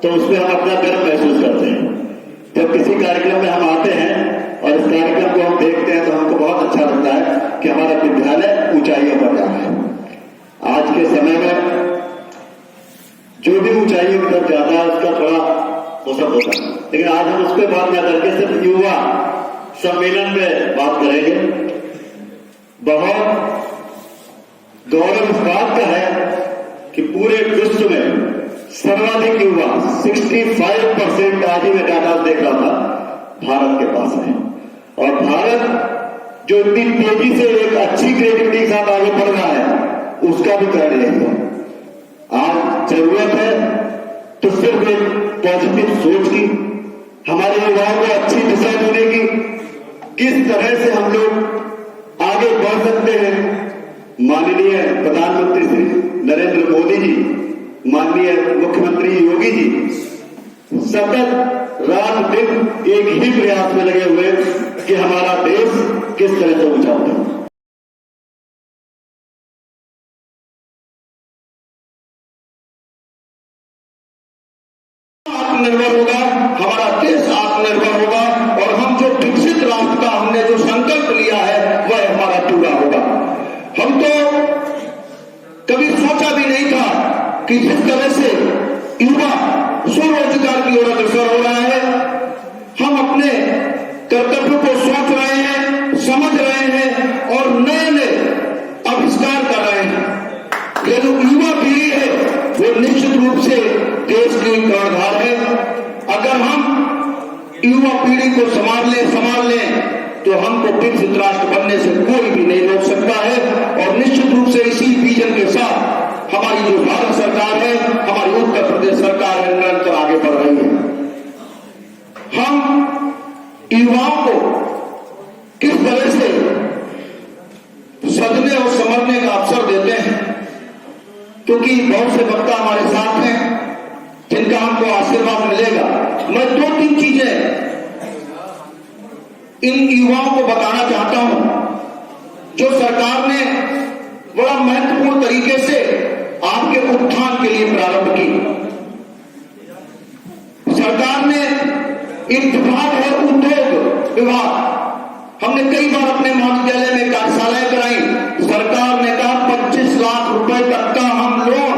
तो उसमें हम अपना गर्व महसूस करते हैं। जब किसी कार्यक्रम में हम आते हैं और इस कार्यक्रम को हम देखते हैं तो हमको बहुत अच्छा लगता है कि हमारा विद्यालय ऊंचाइयों पर जा रहा है। आज के समय में जो भी ऊंचाइयों की तरफ जाता है उसका थोड़ा वो सब होता है, लेकिन आज हम उस पर बात न करके सिर्फ युवा सम्मेलन में बात करेंगे। बहुत गौरव इस बात का है कि पूरे विश्व में सर्वाधिक युवा 65% आज ही मैं डाटा देख रहा था भारत के पास है। और भारत जो इतनी तेजी से एक अच्छी क्रिएटिविटी के साथ आगे बढ़ रहा है उसका भी कारण यही है। आज जरूरत है तो सिर्फ एक पॉजिटिव सोच की, हमारे युवाओं को अच्छी दिशा देने की, किस तरह से हम लोग आगे बढ़ सकते हैं। माननीय प्रधानमंत्री श्री नरेंद्र मोदी जी, माननीय मुख्यमंत्री योगी जी सतत रात दिन एक ही प्रयास में लगे हुए कि हमारा देश किस तरह से ऊंचा उठे। आत्मनिर्भर होगा, हमारा देश आत्मनिर्भर होगा और हम जो विकसित राष्ट्र का हमने जो संकल्प लिया है वह हमारा पूरा होगा। हम तो कभी सोचा भी नहीं था कि जिस तरह से युवा स्वरोजगार की ओर अग्रसर हो रहा है, हम अपने कर्तव्यों को सोच रहे हैं, समझ रहे हैं और नए नए आविष्कार कर रहे हैं। ये जो युवा पीढ़ी है वो निश्चित रूप से देश की कर्णधार है। अगर हम युवा पीढ़ी को संभाल लें तो हमको विकसित राष्ट्र बनने से कोई भी नहीं रोक सकता है। और निश्चित रूप से इसी विजन के साथ हमारी जो भारत सरकार है, हमारी उत्तर प्रदेश सरकार है, निरंतर आगे बढ़ रही है। हम युवाओं को किस तरह से सजने और संवरने का अवसर देते हैं, क्योंकि बहुत से वक्ता हमारे साथ हैं जिनका हमको आशीर्वाद मिलेगा। मैं 2-3 चीजें इन युवाओं को बताना चाहता हूं जो सरकार ने बड़ा महत्वपूर्ण तरीके से आपके उत्थान के लिए प्रारंभ की। सरकार ने एक विभाग है उद्योग विभाग। हमने कई बार अपने महाविद्यालय में कार्यशालाएं कराई। सरकार ने कहा 25 लाख रुपए तक का हम लोन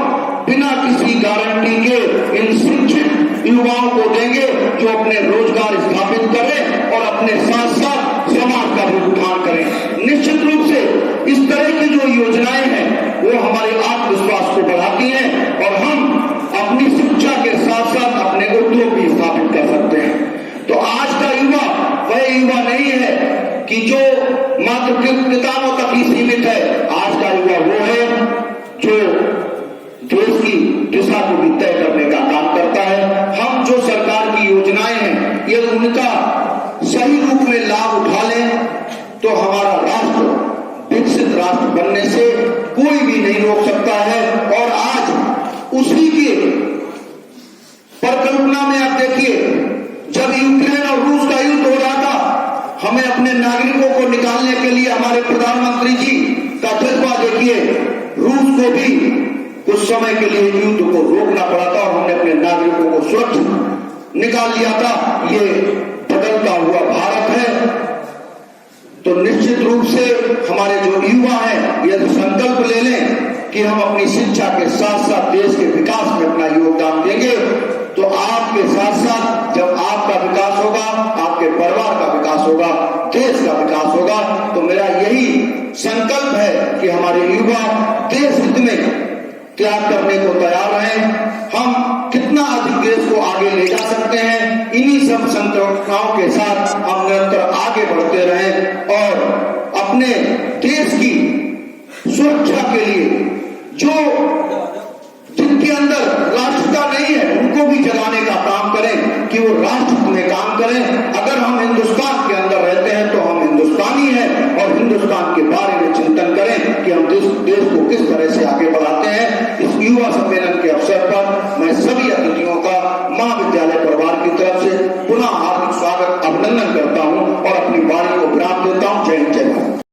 बिना किसी गारंटी के इन शिक्षित युवाओं को देंगे जो अपने रोजगार स्थापित करें और अपने साथ साथ समाज का भी उत्थान करें। निश्चित रूप से इस तरह की जो योजनाएं हैं वो हमारे आत्मविश्वास को बढ़ाती हैं और हम अपनी शिक्षा के साथ साथ अपने उद्योग भी स्थापित कर सकते हैं। तो आज का युवा वह युवा नहीं है कि जो मात्र किताबों तक ही सीमित है। आज का युवा वो है जो देश की दिशा को भी तय करने का काम करता है। हम जो सरकार की योजनाएं हैं ये उनका सही रूप में लाभ उठा लें तो हमारा राष्ट्र विकसित राष्ट्र बनने से कोई भी नहीं रोक सकता है। और आज उसी के परिकल्पना में आप देखिए, जब यूक्रेन और रूस का युद्ध हो रहा था, हमें अपने नागरिकों को निकालने के लिए हमारे प्रधानमंत्री जी का जज्बा देखिए। रूस को भी कुछ समय के लिए युद्ध को रोकना पड़ा था और हमने अपने नागरिकों को सुरक्षित निकाल लिया था। ये बदलता हुआ भारत है। तो निश्चित रूप से हमारे जो युवा हैं यदि संकल्प ले लें कि हम अपनी शिक्षा के साथ साथ देश के विकास में अपना योगदान देंगे तो आपके साथ साथ जब आपका विकास होगा, आपके परिवार का विकास होगा, देश का विकास होगा। तो मेरा यही संकल्प है कि हमारे युवा देश हित में त्याग करने को तैयार रहें। हम कितना अधिक देश को आगे ले जा सकते हैं, इन्हीं सब संकल्पों के साथ हम निरंतर आगे बढ़ते रहें और अपने देश की सुरक्षा के लिए जो जिनके अंदर राष्ट्रता नहीं है उनको भी जगाने का काम करें कि वो राष्ट्र में काम करें। अगर हम हिंदुस्तान के अंदर रहते हैं तो हम हिंदुस्तानी हैं और हिंदुस्तान के बारे में चिंतन करें कि हम देश